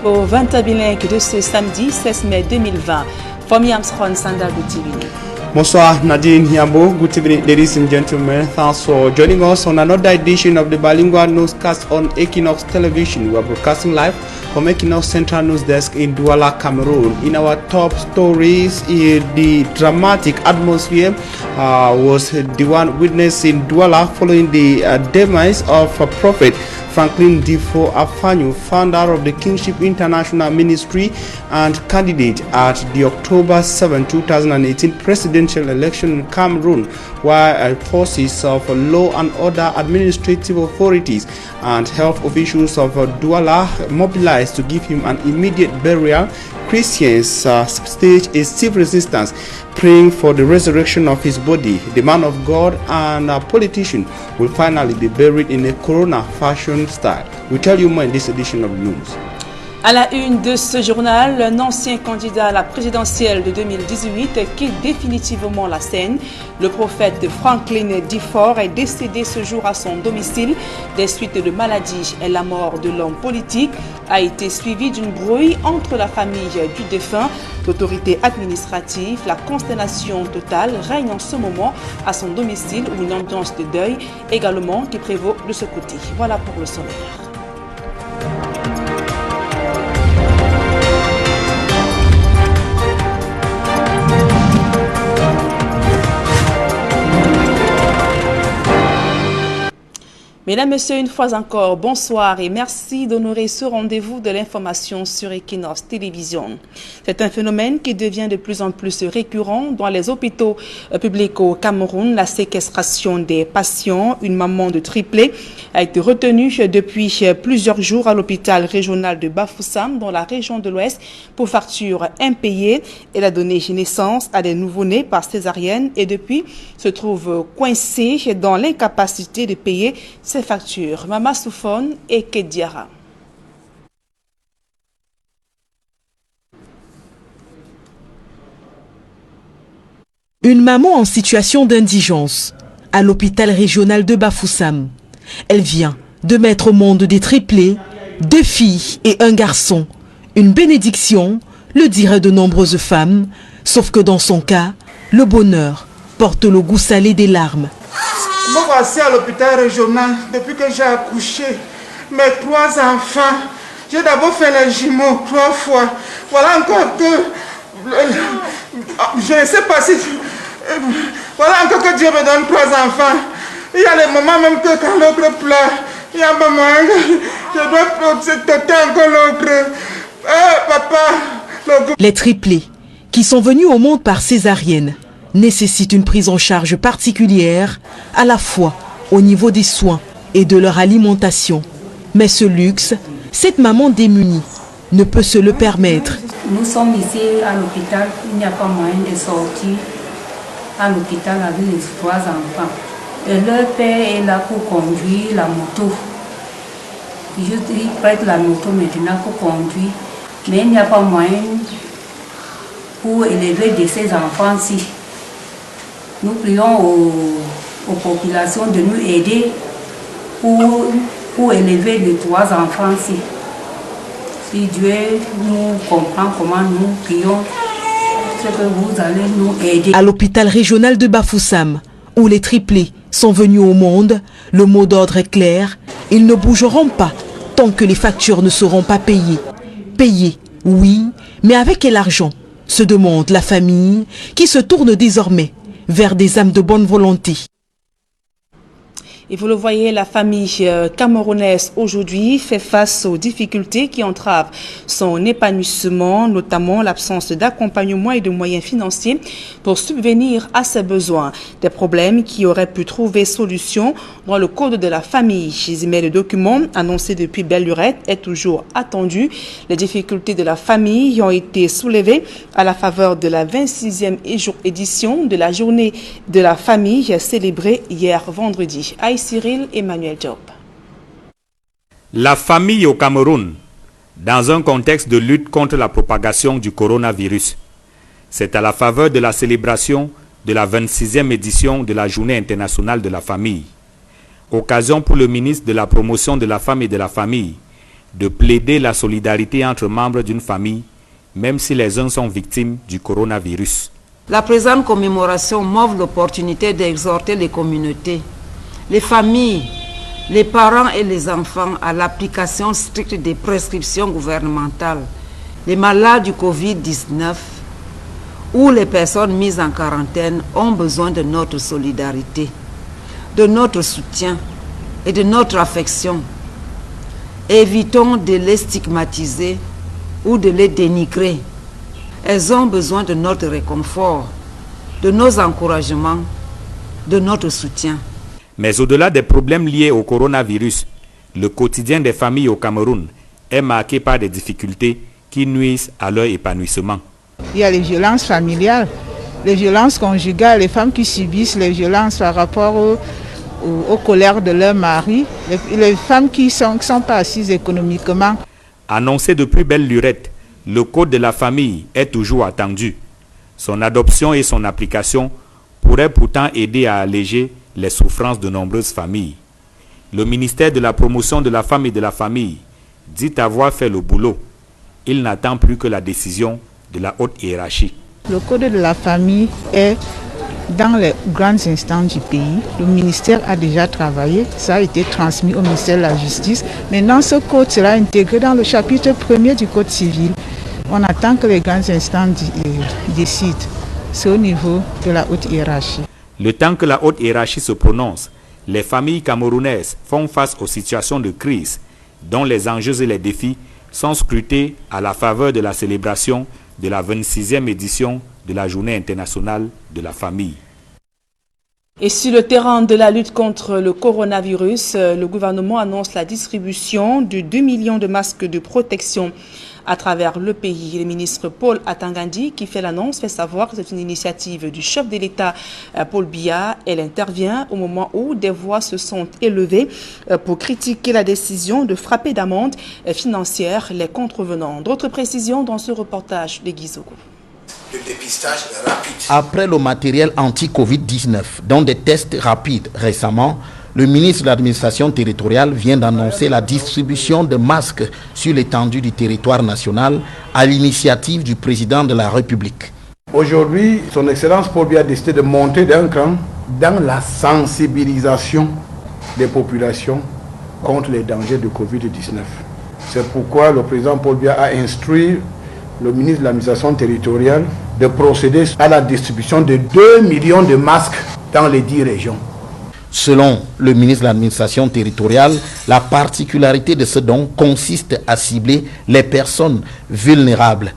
au 20 bilingue de ce samedi 16 mai 2020. Fomi Armstrong, Sanda Goutivini. Bonsoir Nadine Yambo. Good evening, ladies and gentlemen. Thanks for joining us on another edition of the Bilingual Newscast on Equinox Television. We are broadcasting live from Equinox Central News Desk in Douala, Cameroon. In our top stories, the dramatic atmosphere was the one witnessed in Douala following the demise of Prophet Franklin Difo Afanyu, founder of the Kingship International Ministry and candidate at the October 7, 2018 presidential election in Cameroon, while forces of law and order, administrative authorities and health officials of Douala mobilized to give him an immediate burial. Christians staged a stiff resistance, praying for the resurrection of his body. The man of God and a politician will finally be buried in a Corona fashion style. We'll tell you more in this edition of the news. À la une de ce journal, un ancien candidat à la présidentielle de 2018 quitte définitivement la scène. Le prophète Franklin Difo est décédé ce jour à son domicile des suites de maladie. Et la mort de l'homme politique a été suivie d'une brouille entre la famille du défunt, l'autorité administrative. La consternation totale règne en ce moment à son domicile où une ambiance de deuil également qui prévaut de ce côté. Voilà pour le sommaire. Mesdames, Messieurs, une fois encore, bonsoir et merci d'honorer ce rendez-vous de l'information sur Equinox Télévision. C'est un phénomène qui devient de plus en plus récurrent dans les hôpitaux publics au Cameroun. La séquestration des patients, une maman de triplé, a été retenue depuis plusieurs jours à l'hôpital régional de Bafoussam dans la région de l'Ouest pour facture impayée. Elle a donné naissance à des nouveau-nés par césarienne et depuis se trouve coincée dans l'incapacité de payer ses factures. Mama Soufone et Kediara. Une maman en situation d'indigence à l'hôpital régional de Bafoussam. Elle vient de mettre au monde des triplés, 2 filles et un garçon. Une bénédiction, le diraient de nombreuses femmes, sauf que dans son cas, le bonheur porte le goût salé des larmes. Me voici à l'hôpital régional depuis que j'ai accouché mes 3 enfants. J'ai d'abord fait les jumeaux 3 fois. Voilà encore que... Je ne sais pas si... Voilà encore que Dieu me donne 3 enfants. Il y a des moments même que quand l'autre pleure, il y a un moment que je dois protéger encore l'autre. Papa... Les triplés qui sont venus au monde par césarienne nécessitent une prise en charge particulière, à la fois au niveau des soins et de leur alimentation. Mais ce luxe, cette maman démunie ne peut se le permettre. Nous sommes ici à l'hôpital, il n'y a pas moyen de sortir à l'hôpital avec les 3 enfants. Et leur père est là pour conduire la moto. Il prête la moto maintenant pour conduire, mais il n'y a pas moyen pour élever de ces enfants-ci. Nous prions aux populations de nous aider pour élever les 3 enfants-ci. Si Dieu nous comprend comment nous prions, c'est que vous allez nous aider. À l'hôpital régional de Bafoussam, où les triplés sont venus au monde, le mot d'ordre est clair, ils ne bougeront pas tant que les factures ne seront pas payées. Payées, oui, mais avec quel argent, se demande la famille qui se tourne désormais vers des âmes de bonne volonté. Et vous le voyez, la famille camerounaise aujourd'hui fait face aux difficultés qui entravent son épanouissement, notamment l'absence d'accompagnement et de moyens financiers pour subvenir à ses besoins. Des problèmes qui auraient pu trouver solution dans le code de la famille. Mais le document annoncé depuis belle lurette est toujours attendu. Les difficultés de la famille ont été soulevées à la faveur de la 26e édition de la journée de la famille célébrée hier vendredi. Cyril Emmanuel Job. La famille au Cameroun, dans un contexte de lutte contre la propagation du coronavirus. C'est à la faveur de la célébration de la 26e édition de la Journée internationale de la famille. Occasion pour le ministre de la Promotion de la Femme et de la Famille de plaider la solidarité entre membres d'une famille, même si les uns sont victimes du coronavirus. La présente commémoration m'offre l'opportunité d'exhorter les communautés, les familles, les parents et les enfants à l'application stricte des prescriptions gouvernementales, les malades du Covid-19 ou les personnes mises en quarantaine ont besoin de notre solidarité, de notre soutien et de notre affection. Évitons de les stigmatiser ou de les dénigrer. Elles ont besoin de notre réconfort, de nos encouragements, de notre soutien. Mais au-delà des problèmes liés au coronavirus, le quotidien des familles au Cameroun est marqué par des difficultés qui nuisent à leur épanouissement. Il y a les violences familiales, les violences conjugales, les femmes qui subissent les violences par rapport aux colères de leur mari, les femmes qui sont pas assises économiquement. Annoncé depuis belle lurette, le Code de la famille est toujours attendu. Son adoption et son application pourraient pourtant aider à alléger les souffrances de nombreuses familles. Le ministère de la Promotion de la Femme et de la Famille dit avoir fait le boulot. Il n'attend plus que la décision de la haute hiérarchie. Le Code de la famille est dans les grandes instances du pays. Le ministère a déjà travaillé, ça a été transmis au ministère de la Justice. Maintenant, ce code sera intégré dans le chapitre 1er du Code civil. On attend que les grandes instances décident. C'est au niveau de la haute hiérarchie. Le temps que la haute hiérarchie se prononce, les familles camerounaises font face aux situations de crise dont les enjeux et les défis sont scrutés à la faveur de la célébration de la 26e édition de la Journée internationale de la famille. Et sur le terrain de la lutte contre le coronavirus, le gouvernement annonce la distribution de 2 millions de masques de protection à travers le pays. Le ministre Paul Atangandi, qui fait l'annonce, fait savoir que c'est une initiative du chef de l'État, Paul Biya. Elle intervient au moment où des voix se sont élevées pour critiquer la décision de frapper d'amende financière les contrevenants. D'autres précisions dans ce reportage de Guizogo. Le dépistage rapide. Après le matériel anti-Covid-19, dont des tests rapides récemment, le ministre de l'administration territoriale vient d'annoncer la distribution de masques sur l'étendue du territoire national à l'initiative du président de la République. Aujourd'hui, son Excellence Paul Biya a décidé de monter d'un cran dans la sensibilisation des populations contre les dangers de Covid-19. C'est pourquoi le président Paul Biya a instruit le ministre de l'administration territoriale de procéder à la distribution de 2 millions de masques dans les 10 régions. Selon le ministre de l'administration territoriale, la particularité de ce don consiste à cibler les personnes vulnérables.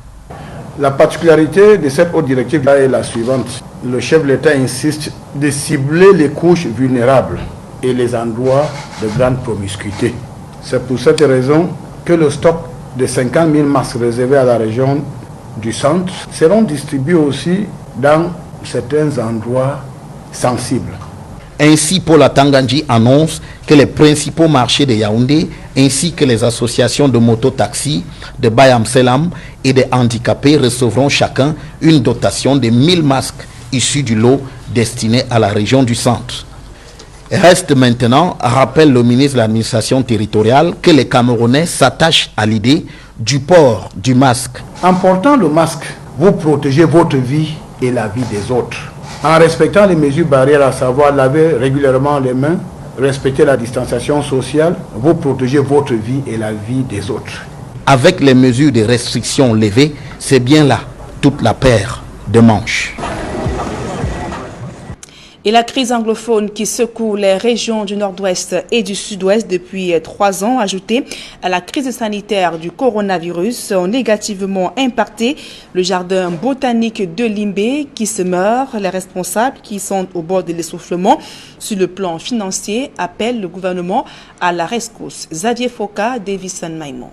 La particularité de cette haute directive est la suivante. Le chef de l'État insiste de cibler les couches vulnérables et les endroits de grande promiscuité. C'est pour cette raison que le stock de 50 000 masques réservés à la région du centre seront distribués aussi dans certains endroits sensibles. Ainsi, Paul Atangandi annonce que les principaux marchés de Yaoundé ainsi que les associations de mototaxis, de Bayam Selam et des handicapés recevront chacun une dotation de 1000 masques issus du lot destiné à la région du centre. Reste maintenant, rappelle le ministre de l'administration territoriale, que les Camerounais s'attachent à l'idée du port du masque. En portant le masque, vous protégez votre vie et la vie des autres. En respectant les mesures barrières, à savoir laver régulièrement les mains, respecter la distanciation sociale, vous protégez votre vie et la vie des autres. Avec les mesures de restriction levées, c'est bien là toute la paire de manches. Et la crise anglophone qui secoue les régions du nord-ouest et du sud-ouest depuis 3 ans, ajoutée à la crise sanitaire du coronavirus, ont négativement impacté le jardin botanique de Limbé qui se meurt. Les responsables qui sont au bord de l'essoufflement sur le plan financier appellent le gouvernement à la rescousse. Xavier Foka, Davison Maimon.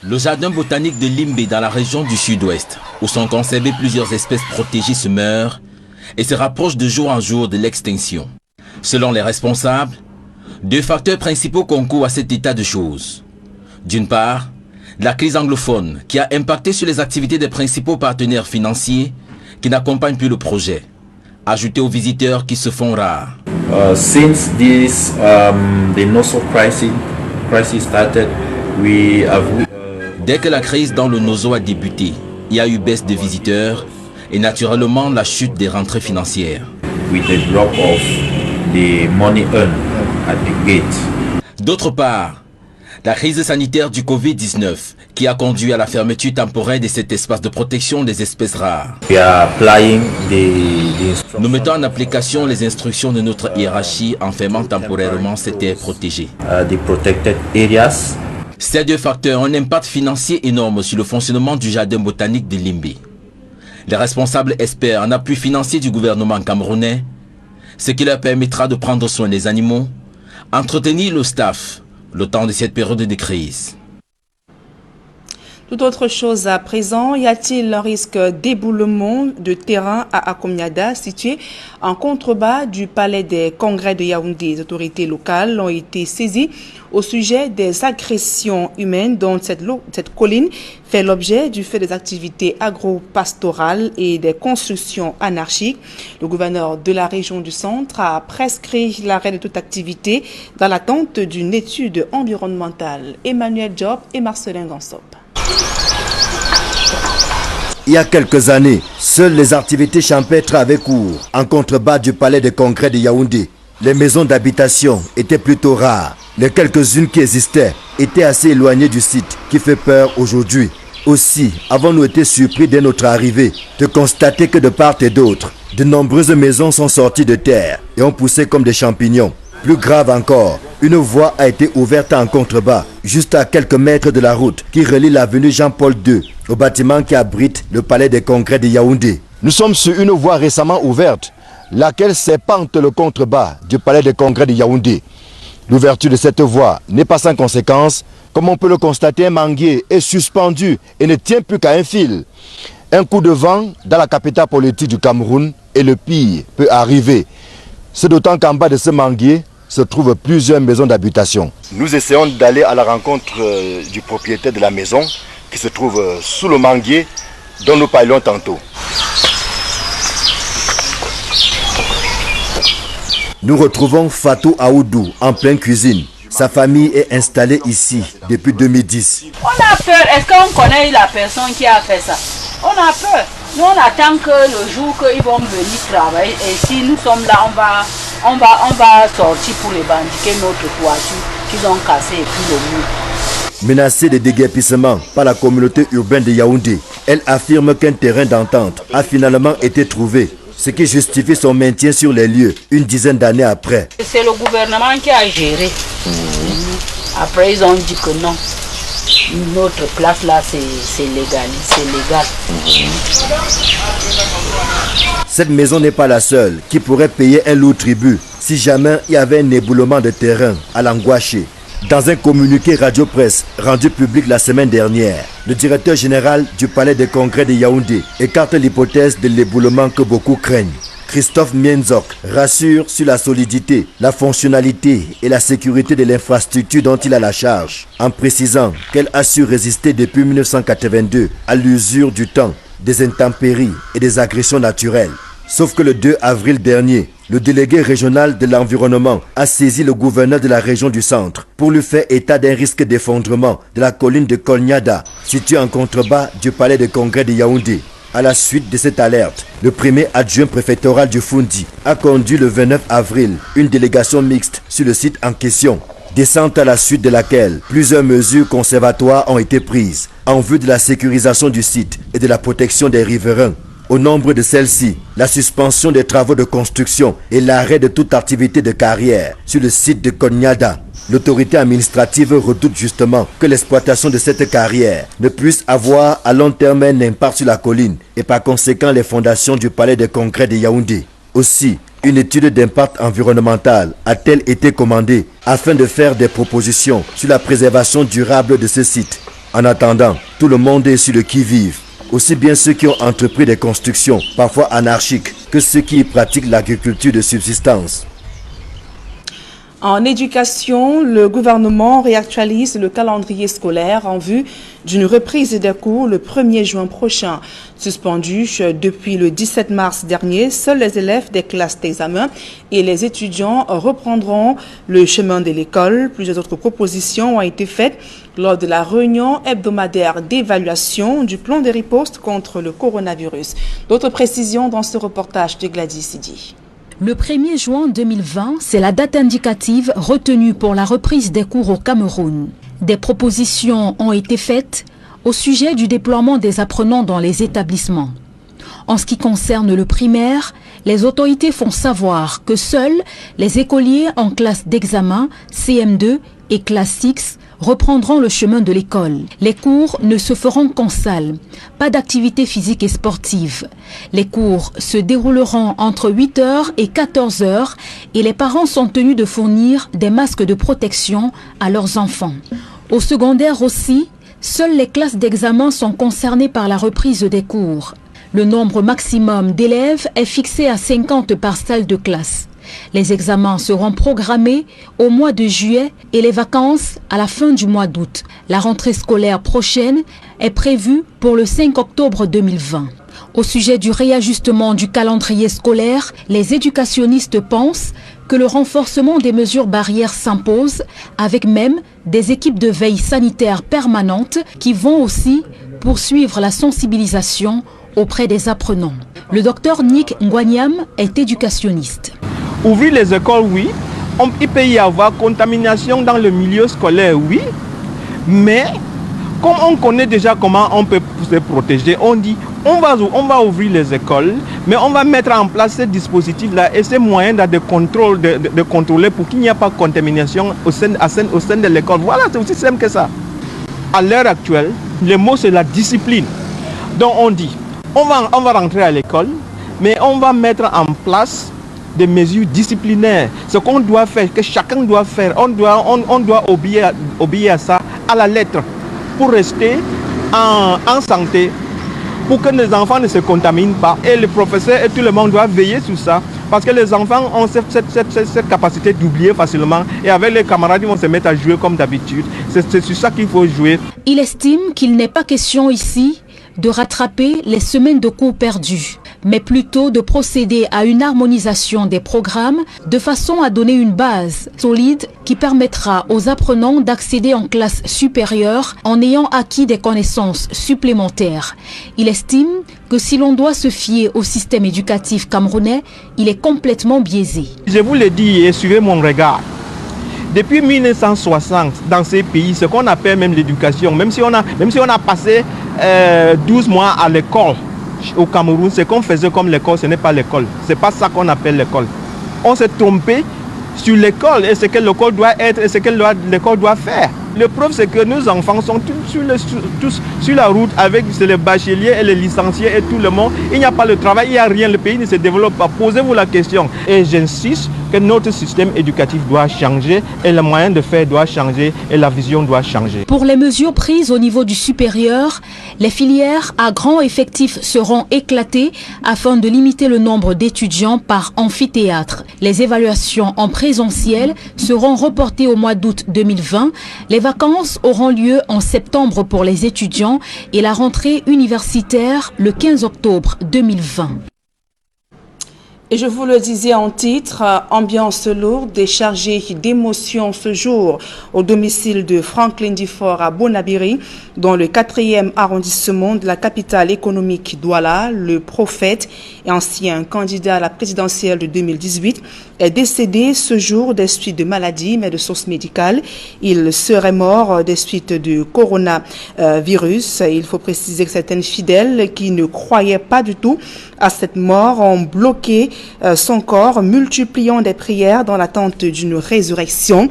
Le jardin botanique de Limbé dans la région du sud-ouest, où sont conservées plusieurs espèces protégées, se meurt et se rapproche de jour en jour de l'extinction. Selon les responsables, 2 facteurs principaux concourent à cet état de choses. D'une part, la crise anglophone qui a impacté sur les activités des principaux partenaires financiers qui n'accompagnent plus le projet, ajouté aux visiteurs qui se font rares. Since this the Nosso crisis started, Dès que la crise dans le Nozo a débuté, il y a eu baisse de visiteurs et naturellement la chute des rentrées financières. D'autre part, la crise sanitaire du Covid-19 qui a conduit à la fermeture temporaire de cet espace de protection des espèces rares. Nous mettons en application les instructions de notre hiérarchie en fermant temporairement ces terres protégées. Ces deux facteurs ont un impact financier énorme sur le fonctionnement du jardin botanique de Limbe. Les responsables espèrent un appui financier du gouvernement camerounais, ce qui leur permettra de prendre soin des animaux, entretenir le staff, le temps de cette période de crise. Tout autre chose à présent, y a-t-il un risque d'éboulement de terrain à Akomiada, situé en contrebas du palais des congrès de Yaoundé? Les autorités locales ont été saisies au sujet des agressions humaines dont cette colline fait l'objet du fait des activités agro-pastorales et des constructions anarchiques. Le gouverneur de la région du centre a prescrit l'arrêt de toute activité dans l'attente d'une étude environnementale. Emmanuel Job et Marcelin Gansop. Il y a quelques années, seules les activités champêtres avaient cours en contrebas du palais des congrès de Yaoundé. Les maisons d'habitation étaient plutôt rares. Les quelques-unes qui existaient étaient assez éloignées du site qui fait peur aujourd'hui. Aussi, avons-nous été surpris dès notre arrivée de constater que de part et d'autre, de nombreuses maisons sont sorties de terre et ont poussé comme des champignons. Plus grave encore, une voie a été ouverte en contrebas, juste à quelques mètres de la route qui relie l'avenue Jean-Paul II au bâtiment qui abrite le palais des congrès de Yaoundé. Nous sommes sur une voie récemment ouverte, laquelle serpente le contrebas du palais des congrès de Yaoundé. L'ouverture de cette voie n'est pas sans conséquence. Comme on peut le constater, un manguier est suspendu et ne tient plus qu'à un fil. Un coup de vent dans la capitale politique du Cameroun et le pire peut arriver. C'est d'autant qu'en bas de ce manguier se trouvent plusieurs maisons d'habitation. Nous essayons d'aller à la rencontre du propriétaire de la maison qui se trouve sous le manguier dont nous parlions tantôt. Nous retrouvons Fatou Aoudou en pleine cuisine. Sa famille est installée ici depuis 2010. On a peur. Est-ce qu'on connaît la personne qui a fait ça? On a peur. Nous, on attend que le jour qu'ils vont venir travailler. Et si nous sommes là, on va sortir pour les bandiquer notre toiture qu'ils ont cassé et puis le mur. Menacée de déguerpissement par la communauté urbaine de Yaoundé, elle affirme qu'un terrain d'entente a finalement été trouvé, ce qui justifie son maintien sur les lieux une dizaine d'années après. C'est le gouvernement qui a géré. Après, ils ont dit que non. Notre place là, c'est légal. Cette maison n'est pas la seule qui pourrait payer un lourd tribut si jamais il y avait un éboulement de terrain à l'Anguaché. Dans un communiqué radio-presse rendu public la semaine dernière, le directeur général du palais des congrès de Yaoundé écarte l'hypothèse de l'éboulement que beaucoup craignent. Christophe Mienzok rassure sur la solidité, la fonctionnalité et la sécurité de l'infrastructure dont il a la charge, en précisant qu'elle a su résister depuis 1982 à l'usure du temps, des intempéries et des agressions naturelles. Sauf que le 2 avril dernier, le délégué régional de l'environnement a saisi le gouverneur de la région du centre pour lui faire état d'un risque d'effondrement de la colline de Kolnyada, située en contrebas du palais de congrès de Yaoundé. À la suite de cette alerte, le premier adjoint préfectoral du Fundi a conduit le 29 avril une délégation mixte sur le site en question. Descente à la suite de laquelle plusieurs mesures conservatoires ont été prises en vue de la sécurisation du site et de la protection des riverains. Au nombre de celles-ci, la suspension des travaux de construction et l'arrêt de toute activité de carrière sur le site de Kolnyada. L'autorité administrative redoute justement que l'exploitation de cette carrière ne puisse avoir à long terme un impact sur la colline et par conséquent les fondations du palais des congrès de Yaoundé. Aussi, une étude d'impact environnemental a-t-elle été commandée afin de faire des propositions sur la préservation durable de ce site. En attendant, tout le monde est sur le qui-vive, aussi bien ceux qui ont entrepris des constructions parfois anarchiques que ceux qui y pratiquent l'agriculture de subsistance. En éducation, le gouvernement réactualise le calendrier scolaire en vue d'une reprise des cours le 1er juin prochain. Suspendus depuis le 17 mars dernier, seuls les élèves des classes d'examen et les étudiants reprendront le chemin de l'école. Plusieurs autres propositions ont été faites lors de la réunion hebdomadaire d'évaluation du plan de riposte contre le coronavirus. D'autres précisions dans ce reportage de Gladys Sidi. Le 1er juin 2020, c'est la date indicative retenue pour la reprise des cours au Cameroun. Des propositions ont été faites au sujet du déploiement des apprenants dans les établissements. En ce qui concerne le primaire, les autorités font savoir que seuls les écoliers en classe d'examen, CM2 et classe X reprendront le chemin de l'école. Les cours ne se feront qu'en salle. Pas d'activité physique et sportive. Les cours se dérouleront entre 8h et 14h et les parents sont tenus de fournir des masques de protection à leurs enfants. Au secondaire aussi, seules les classes d'examen sont concernées par la reprise des cours. Le nombre maximum d'élèves est fixé à 50 par salle de classe. Les examens seront programmés au mois de juillet et les vacances à la fin du mois d'août. La rentrée scolaire prochaine est prévue pour le 5 octobre 2020. Au sujet du réajustement du calendrier scolaire, les éducationnistes pensent que le renforcement des mesures barrières s'impose, avec même des équipes de veille sanitaire permanentes qui vont aussi poursuivre la sensibilisation auprès des apprenants. Le docteur Nick Ngwanyam est éducationniste. Ouvrir les écoles, oui. Il peut y avoir contamination dans le milieu scolaire, oui. Mais comme on connaît déjà comment on peut se protéger, on dit on va ouvrir les écoles, mais on va mettre en place ces dispositifs-là et ces moyens de contrôler pour qu'il n'y ait pas de contamination au sein de l'école. Voilà, c'est aussi simple que ça. À l'heure actuelle, le mot c'est la discipline. Donc on dit on va rentrer à l'école, mais on va mettre en place des mesures disciplinaires. Ce qu'on doit faire, que chacun doit faire, on doit obéir à ça à la lettre pour rester en santé, pour que les enfants ne se contaminent pas. Et le professeur et tout le monde doivent veiller sur ça, parce que les enfants ont cette capacité d'oublier facilement et avec les camarades ils vont se mettre à jouer comme d'habitude. C'est sur ça qu'il faut jouer. Il estime qu'il n'est pas question ici de rattraper les semaines de cours perdus, mais plutôt de procéder à une harmonisation des programmes de façon à donner une base solide qui permettra aux apprenants d'accéder en classe supérieure en ayant acquis des connaissances supplémentaires. Il estime que si l'on doit se fier au système éducatif camerounais, il est complètement biaisé. Je vous le dis et suivez mon regard. Depuis 1960, dans ces pays, ce qu'on appelle même l'éducation, même si on a passé 12 mois à l'école au Cameroun, ce qu'on faisait comme l'école, ce n'est pas l'école. Ce n'est pas ça qu'on appelle l'école. On s'est trompé sur l'école et ce que l'école doit être et ce que l'école doit faire. Le preuve, c'est que nos enfants sont tous sur la route avec les bacheliers et les licenciés et tout le monde. Il n'y a pas de travail, il n'y a rien, le pays ne se développe pas. Posez-vous la question. Et j'insiste que notre système éducatif doit changer et le moyen de faire doit changer et la vision doit changer. Pour les mesures prises au niveau du supérieur, les filières à grand effectif seront éclatées afin de limiter le nombre d'étudiants par amphithéâtre. Les évaluations en présentiel seront reportées au mois d'août 2020. Les vacances auront lieu en septembre pour les étudiants et la rentrée universitaire le 15 octobre 2020. Et je vous le disais en titre, ambiance lourde et chargée d'émotions ce jour au domicile de Franklin Dufort à Bonabiri, dans le 4e arrondissement de la capitale économique Douala. Le prophète et ancien candidat à la présidentielle de 2018 est décédé ce jour des suites de maladies, mais de sources médicales. Il serait mort des suites du coronavirus. Il faut préciser que certaines fidèles qui ne croyaient pas du tout à cette mort ont bloqué son corps, multipliant des prières dans l'attente d'une résurrection.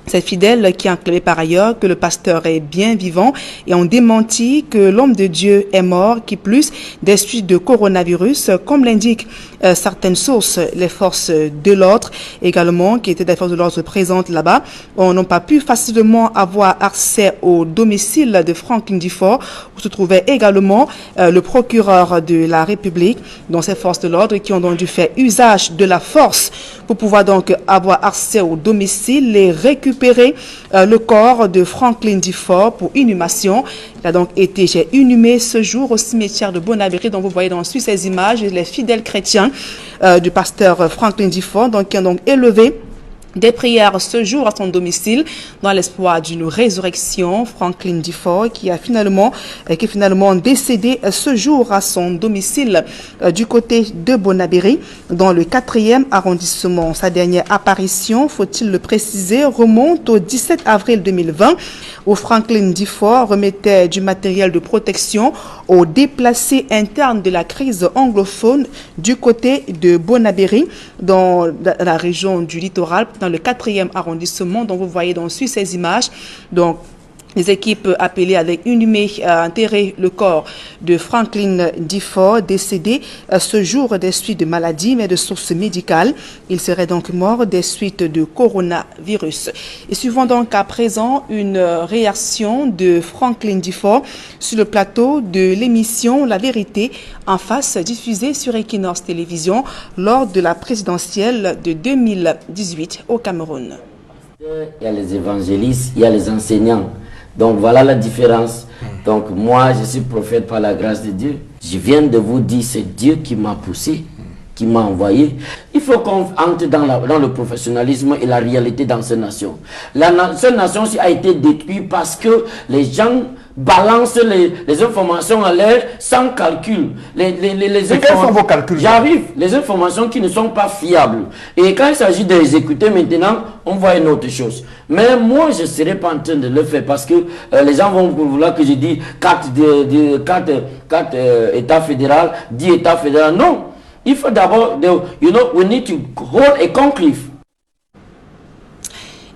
Ces fidèles qui ont acclamé par ailleurs que le pasteur est bien vivant et ont démenti que l'homme de Dieu est mort, qui plus des suites de coronavirus, comme l'indique certaines sources, les forces de l'ordre également, qui étaient des forces de l'ordre présentes là-bas, n'ont pas pu facilement avoir accès au domicile de Franklin Dufort, où se trouvait également le procureur de la République, dont ces forces de l'ordre qui ont donc dû faire usage de la force pour pouvoir donc avoir accès au domicile et récupérer le corps de Franklin Dufort pour inhumation. Il a donc été inhumé ce jour au cimetière de Bonabéry, dont vous voyez dans ces images les fidèles chrétiens du pasteur Franklin Dufort, donc qui ont donc élevé des prières ce jour à son domicile dans l'espoir d'une résurrection. Franklin Dufort qui est finalement décédé ce jour à son domicile du côté de Bonabéry dans le 4e arrondissement. Sa dernière apparition, faut-il le préciser, remonte au 17 avril 2020 où Franklin Dufort remettait du matériel de protection aux déplacés internes de la crise anglophone du côté de Bonabéry dans la région du littoral, dans le 4e arrondissement, dont vous voyez donc sur ces images. Donc, les équipes appelées avec inhumé à enterrer le corps de Franklin Dufort, décédé ce jour des suites de maladie, mais de sources médicales. Il serait donc mort des suites de coronavirus. Et suivons donc à présent une réaction de Franklin Dufort sur le plateau de l'émission La Vérité en face, diffusée sur Equinox Télévision lors de la présidentielle de 2018 au Cameroun. Il y a les évangélistes, il y a les enseignants. Donc voilà la différence. Donc moi, je suis prophète par la grâce de Dieu. Je viens de vous dire, c'est Dieu qui m'a poussé, qui m'a envoyé. Il faut qu'on entre dans le professionnalisme et la réalité dans cette nation. Cette nation a été détruite parce que les gens balancent les informations à l'air sans calcul. Quels sont vos calculs? J'arrive. Les informations qui ne sont pas fiables. Et quand il s'agit d'exécuter maintenant, on voit une autre chose. Mais moi, je ne serai pas en train de le faire parce que les gens vont vouloir que je dise 4 États fédéraux, 10 États fédéraux. Non. Il faut d'abord, we need to hold a conclave.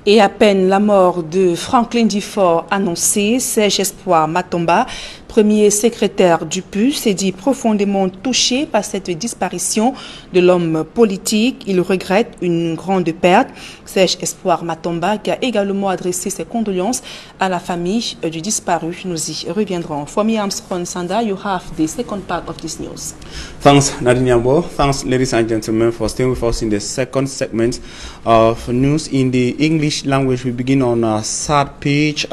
Et à peine la mort de Franklin Dufort annoncée, Serge Espoir Matomba, premier secrétaire du PUS, s'est dit profondément touché par cette disparition de l'homme politique. Il regrette une grande perte. Serge Espoir Matomba qui a également adressé ses condoléances à la famille du disparu. Nous y reviendrons. For me, Armstrong Sanda, you have the second part of this news. Thanks, Nadine Yambo. Thanks, ladies and gentlemen, for staying with us in the second segment of news in the English language. We begin on a third page,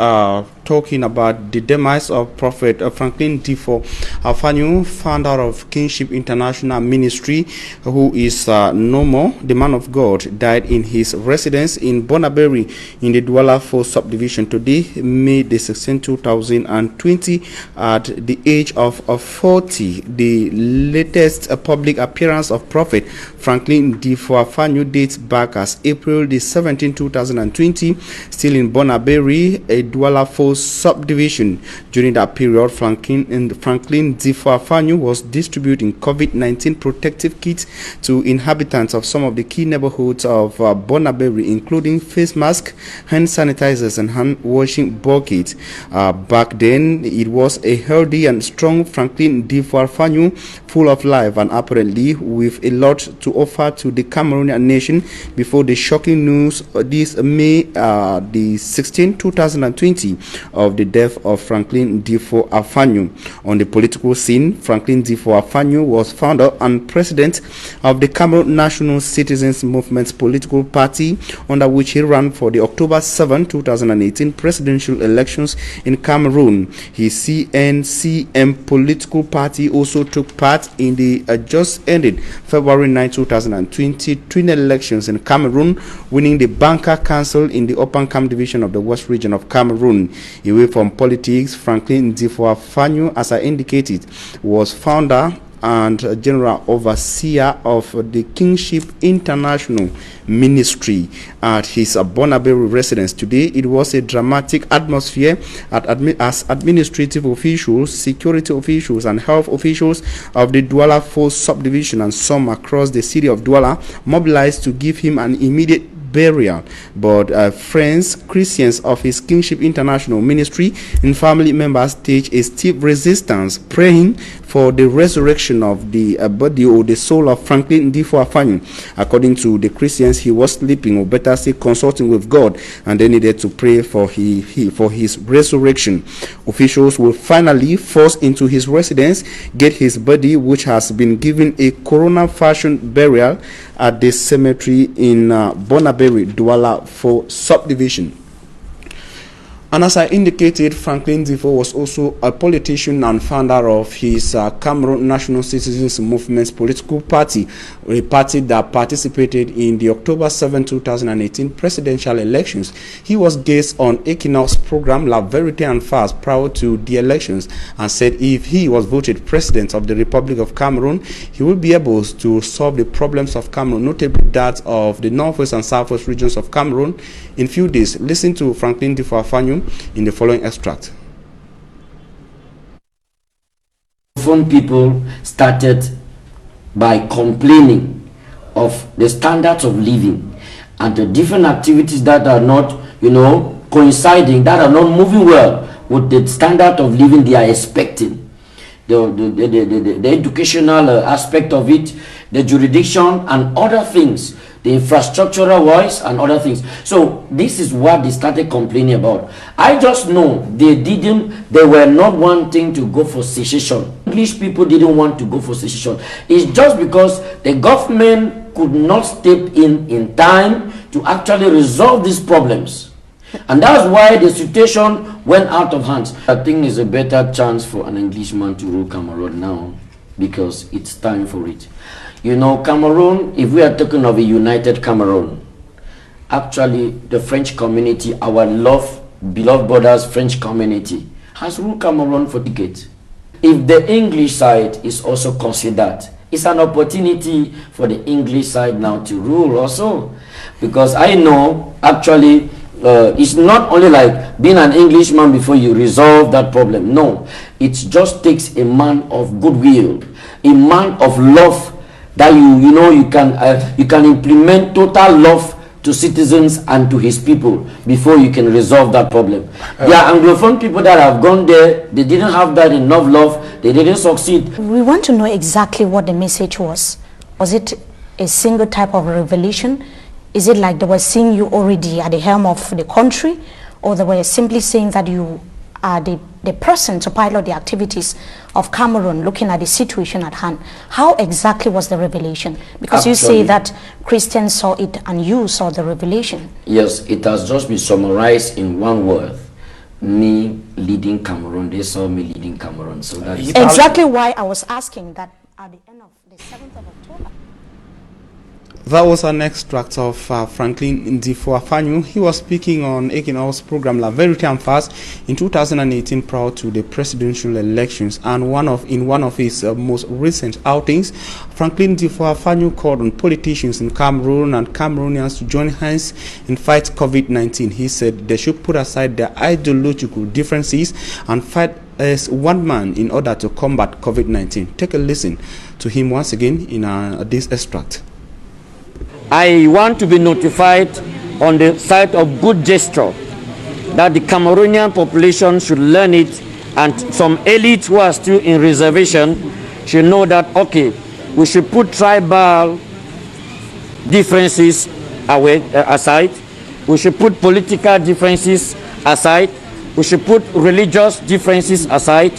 talking about the demise of Prophet Franklin Dufort Afanyu, founder of Kingship International Ministry, who is no more. The man of God died in his residence in Bonabéry in the Douala 4 subdivision today, May the 16th, 2020, at the age of 40. The latest public appearance of Prophet Franklin Dufort Afanyu dates back as April the 17th, 2020, still in Bonabéry, a Douala 4 subdivision. During that period, Franklin Dufort Afanyu was distributing COVID-19 protective kits to inhabitants of some of the key neighborhoods of Bonabéry, including face masks, hand sanitizers, and hand washing buckets. Back then, it was a healthy and strong Franklin Dufort Afanyu, full of life and apparently with a lot to offer to the Cameroonian nation before the shocking news this May the 16th, 2020 of the death of Franklin Dufort Afanyu. On the political scene, Franklin Dufort Afanyu was founder and president of the Cameroon National Citizens Movement political party, under which he ran for the October 7, 2018 presidential elections in Cameroon. His CNCM political party also took part in the just ended February 9, 2020 twin elections in Cameroon, winning the Banker Council in the Upper Cam division of the West region of Cameroon. Away from politics, Franklin Dufort Afanyu, as I indicated, was founder and general overseer of the Kingship International Ministry at his Bonabéry residence. Today, it was a dramatic atmosphere as administrative officials, security officials, and health officials of the Douala 4 subdivision and some across the city of Douala mobilized to give him an immediate burial. But friends, Christians of His Kingship International Ministry and family members staged a stiff resistance, praying for the resurrection of the body or the soul of Franklin Ndifo Afanu. According to the Christians, he was sleeping, or better say consulting with God, and they needed to pray for his resurrection. Officials will finally force into his residence, get his body, which has been given a corona fashion burial at the cemetery in Bonaberi, Douala for subdivision. And as I indicated, Franklin Ndifo was also a politician and founder of his Cameroon National Citizens Movement's political party, a party that participated in the October 7, 2018 presidential elections. He was guest on Equinox program La Verite en Face prior to the elections and said if he was voted president of the Republic of Cameroon, he will be able to solve the problems of Cameroon, notably that of the northwest and southwest regions of Cameroon in few days. Listen to Franklin Ndifo Afanu in the following extract. People started by complaining of the standards of living and the different activities that are not, coinciding, that are not moving well with the standard of living they are expecting. The educational aspect of it, the jurisdiction and other things, the infrastructural wise and other things. So this is what they started complaining about. I just know they were not wanting to go for secession. English people didn't want to go for secession. It's just because the government could not step in time to actually resolve these problems. And that's why the situation went out of hands. I think it's a better chance for an Englishman to rule Cameroon now because it's time for it. Cameroon, if we are talking of a united Cameroon, actually the French community, our beloved brothers French community, has ruled Cameroon for decades. If the English side is also considered, it's an opportunity for the English side now to rule also. Because I know, actually, it's not only like being an Englishman before you resolve that problem. No, it just takes a man of goodwill, a man of love, that you can implement total love to citizens and to his people before you can resolve that problem. There are Anglophone people that have gone there, they didn't have that enough love, they didn't succeed. We want to know exactly what the message was. Was it a single type of revelation? Is it like they were seeing you already at the helm of the country, or they were simply saying that you are the person to pilot the activities of Cameroon, looking at the situation at hand? How exactly was the revelation? Because actually, you say that Christians saw it and you saw the revelation. Yes, it has just been summarized in one word: me leading Cameroon. They saw me leading Cameroon. So that is exactly why I was asking that at the end of the 7th of October. That was an extract of Franklin Ndifo Afanu. He was speaking on Equinox program La Verite en Face in 2018 prior to the presidential elections. And in one of his most recent outings, Franklin Ndifo Afanu called on politicians in Cameroon and Cameroonians to join hands and fight COVID-19. He said they should put aside their ideological differences and fight as one man in order to combat COVID-19. Take a listen to him once again in this extract. I want to be notified on the side of good gesture that the Cameroonian population should learn it, and some elites who are still in reservation should know that, okay, we should put tribal differences aside, we should put political differences aside, we should put religious differences aside,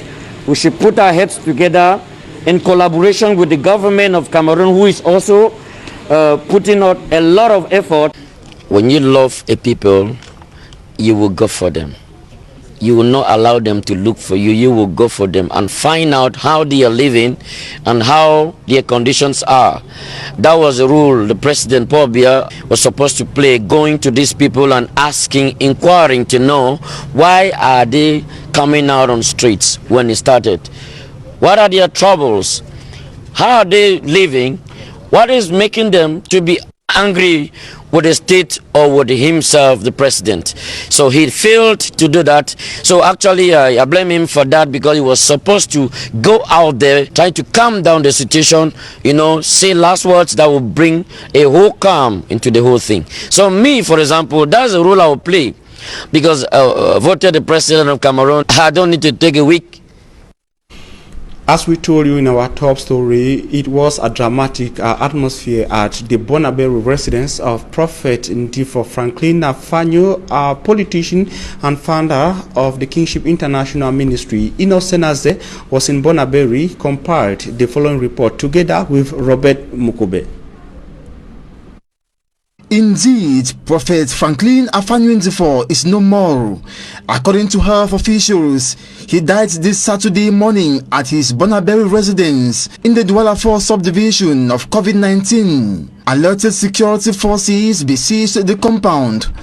we should put our heads together in collaboration with the government of Cameroon, who is also putting out a lot of effort. When you love a people, you will go for them. You will not allow them to look for you. You will go for them and find out how they are living and how their conditions are. That was the role the President Paul Biya was supposed to play, going to these people and asking, inquiring to know why are they coming out on streets when it started. What are their troubles? How are they living? What is making them to be angry with the state or with himself, the president. So he failed to do that. So actually I blame him for that, because he was supposed to go out there trying to calm down the situation, you know, say last words that will bring a whole calm into the whole thing. So me, for example, that's the role I will play, because voted the president of Cameroon. I don't need to take a week. As we told you in our top story, it was a dramatic atmosphere at the Bonaberi residence of Prophet Ndifo Franklin Afanyo, a politician and founder of the Kingship International Ministry. Innocent Aze was in Bonaberi, compiled the following report together with Robert Mukobe. Indeed, Prophet Franklin Afanyo Ndifo is no more. According to health officials, he died this Saturday morning at his Bonaberi residence in the Douala 4 subdivision of COVID-19. Alerted security forces besieged the compound.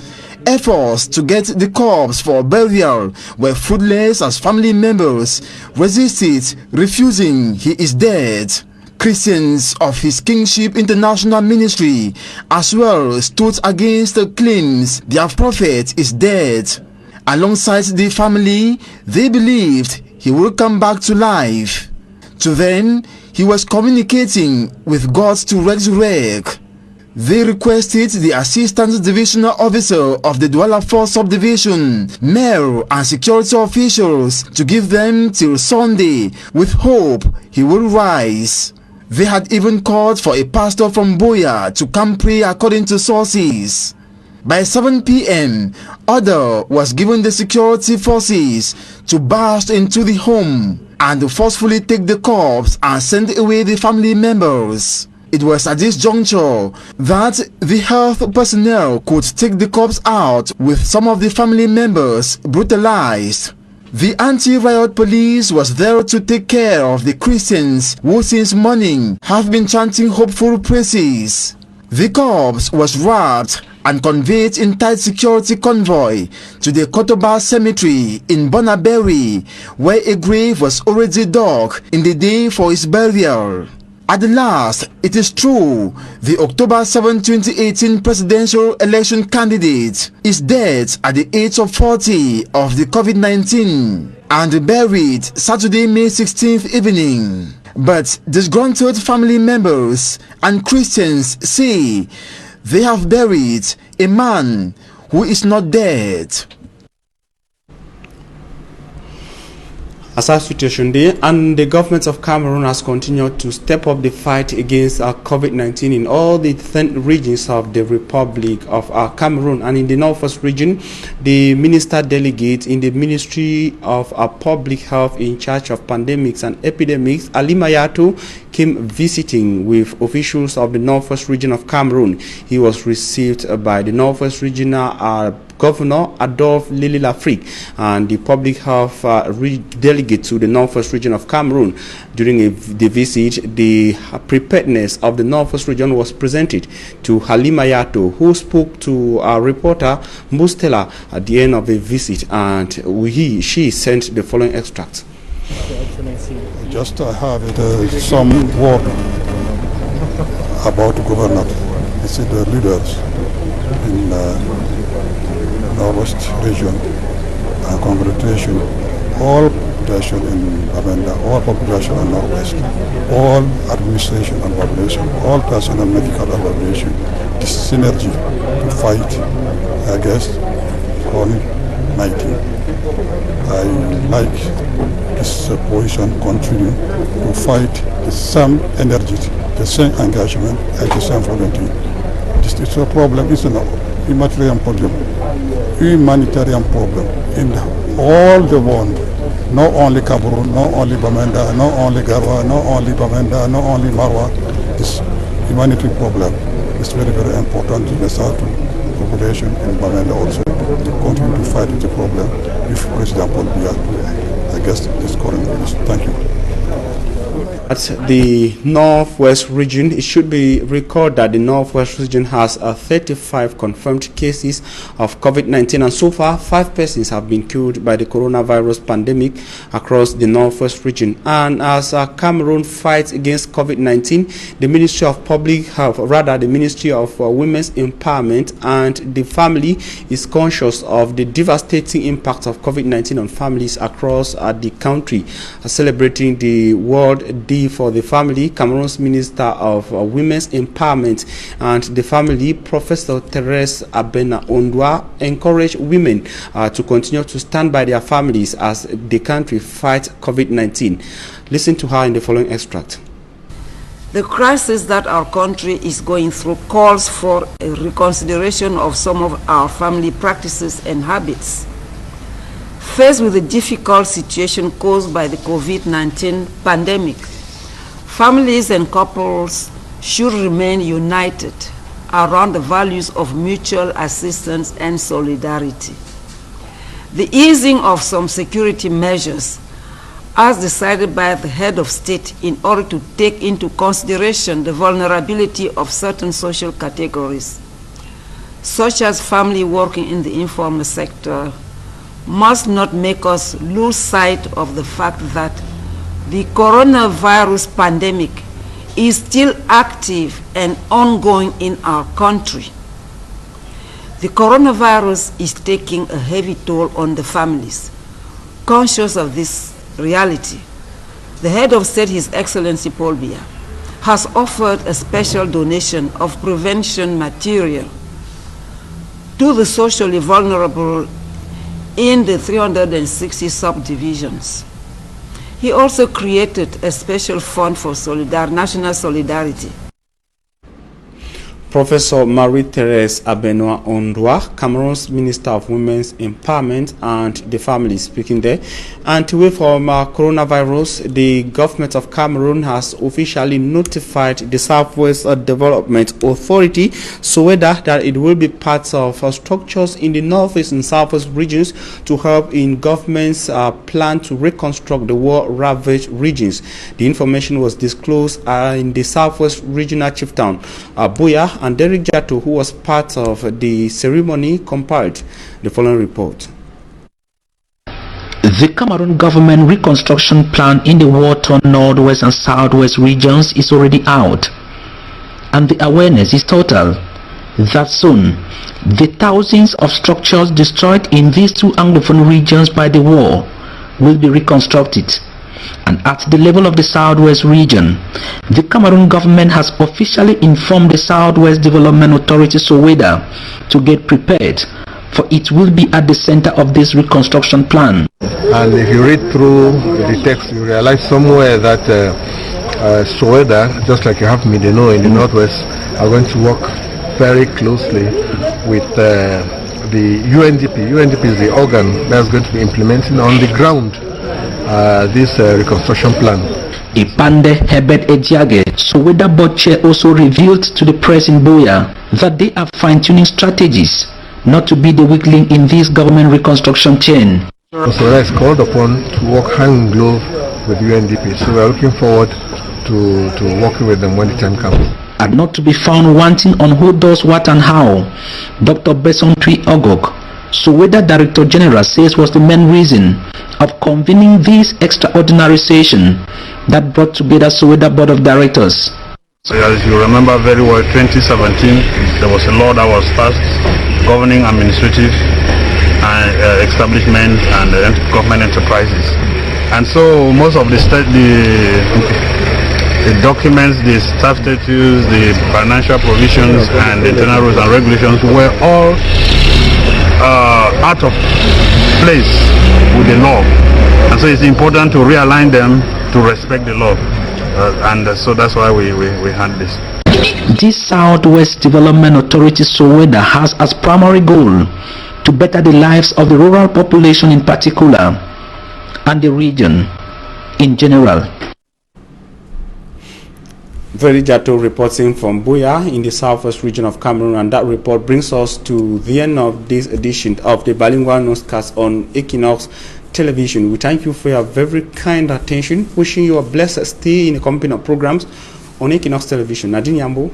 Efforts to get the corpse for burial were fruitless as family members resisted, refusing he is dead. Christians of his Kingship International Ministry as well stood against the claims their prophet is dead. Alongside the family, they believed he will come back to life. To them, he was communicating with God to resurrect. They requested the Assistant Divisional Officer of the Douala 4 Subdivision, mayor and security officials to give them till Sunday with hope he will rise. They had even called for a pastor from Boya to come pray according to sources. By 7 p.m., order was given the security forces to burst into the home and forcefully take the corpse and send away the family members. It was at this juncture that the health personnel could take the corpse out with some of the family members brutalized. The anti-riot police was there to take care of the Christians who since morning have been chanting hopeful praises. The corpse was wrapped and conveyed in tight security convoy to the Kotoba Cemetery in Bonaberi, where a grave was already dug in the day for his burial. At the last, it is true, the October 7, 2018 presidential election candidate is dead at the age of 40 of the COVID-19 and buried Saturday, May 16th evening. But disgruntled family members and Christians say they have buried a man who is not dead. As our situation there, and the government of Cameroon has continued to step up the fight against COVID-19 in all the 10 regions of the Republic of Cameroon. And in the Northwest region, the minister delegate in the Ministry of Public Health in charge of pandemics and epidemics, Halima Yatou, came visiting with officials of the Northwest region of Cameroon. He was received by the Northwest regional Governor Adolphe Lili Lafrique and the public health delegate to the Northwest region of Cameroon. During the visit, the preparedness of the Northwest region was presented to Halima Yatou, who spoke to our reporter Mustela at the end of the visit, and she sent the following extract. Just I have some word about the governor. It's the leaders in Northwest region, congratulations all population in Bamenda, all population in Northwest, all administration and population, all personnel medical and population, this synergy to fight against COVID-19. I like this position continue to fight the same energy, the same engagement, and the same volunteer. This is a problem, it's an humanitarian problem in all the world, not only Cameroon, not only Bamenda, not only Garwa, not only Bamenda, not only Marwa. This humanitarian problem is very, very important to the South population in Bamenda also to continue to fight the problem with President Paul Biya against this coronavirus. Thank you. At the Northwest region, it should be recorded that the Northwest region has 35 confirmed cases of COVID-19, and so far 5 persons have been killed by the coronavirus pandemic across the Northwest region. And as Cameroon fights against COVID-19, the Ministry of Public Health, rather the Ministry of Women's Empowerment and the Family, is conscious of the devastating impact of COVID-19 on families across the country. Celebrating the World Day for the Family, Cameroon's Minister of Women's Empowerment and the Family, Professor Therese Abena Ondwa, encouraged women to continue to stand by their families as the country fights COVID-19. Listen to her in the following extract. The crisis that our country is going through calls for a reconsideration of some of our family practices and habits. Faced with the difficult situation caused by the COVID-19 pandemic, families and couples should remain united around the values of mutual assistance and solidarity. The easing of some security measures, as decided by the head of state in order to take into consideration the vulnerability of certain social categories, such as family working in the informal sector, must not make us lose sight of the fact that the coronavirus pandemic is still active and ongoing in our country. The coronavirus is taking a heavy toll on the families. Conscious of this reality, the head of state, His Excellency Paul Biya, has offered a special donation of prevention material to the socially vulnerable in the 360 subdivisions. He also created a special fund for national solidarity. Professor Marie-Therese Abena Ondwa, Cameroon's Minister of Women's Empowerment and the Family, speaking there. And away from coronavirus, the government of Cameroon has officially notified the Southwest Development Authority, SOWEDA, that it will be part of structures in the Northeast and Southwest regions to help in government's plan to reconstruct the war-ravaged regions. The information was disclosed in the Southwest Regional Chieftain, Buya, and Derek Jato, who was part of the ceremony, compiled the following report. The Cameroon government reconstruction plan in the war-torn Northwest and Southwest regions is already out, and the awareness is total that soon the thousands of structures destroyed in these two Anglophone regions by the war will be reconstructed. And at the level of the Southwest region, the Cameroon government has officially informed the Southwest Development Authority, SOWEDA, to get prepared, for it will be at the center of this reconstruction plan. And if you read through the text, you realize somewhere that SOWEDA, just like you have Mideno in the Northwest, are going to work very closely with the UNDP. UNDP is the organ that's going to be implementing on the ground this reconstruction plan. Ipande Herbert Ejiage, SOWEDA board chair, also revealed to the press in Buya that they are fine-tuning strategies not to be the weak link in this government reconstruction chain. SOWEDA is called upon to work hand in glove with UNDP, so we are looking forward to working with them when the time comes. And not to be found wanting on who does what and how, Dr. Besontui Ogok, SOWEDA Director General, says was the main reason of convening this extraordinary session that brought together SOWEDA Board of Directors. So as you remember very well, 2017, there was a law that was passed governing administrative establishments and government enterprises. And so most of the documents, the staff statutes, the financial provisions and the internal rules and regulations were all out of place with the law, and so it's important to realign them to respect the law, and so that's why we had this. This Southwest Development Authority, SOWEDA, has as primary goal to better the lives of the rural population in particular and the region in general. Very Jato reporting from Buya in the Southwest region of Cameroon, and that report brings us to the end of this edition of the Bilingual Newscast on Equinox Television. We thank you for your very kind attention, wishing you a blessed stay in the company of programs on Equinox Television. Nadine Yambo,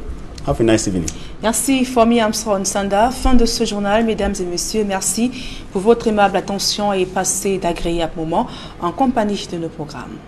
have a nice evening. Merci, Fomi Armstrong Sanda. Fin de ce journal, mesdames et messieurs. Merci pour votre aimable attention et passez d'agréables moments en compagnie de nos programmes.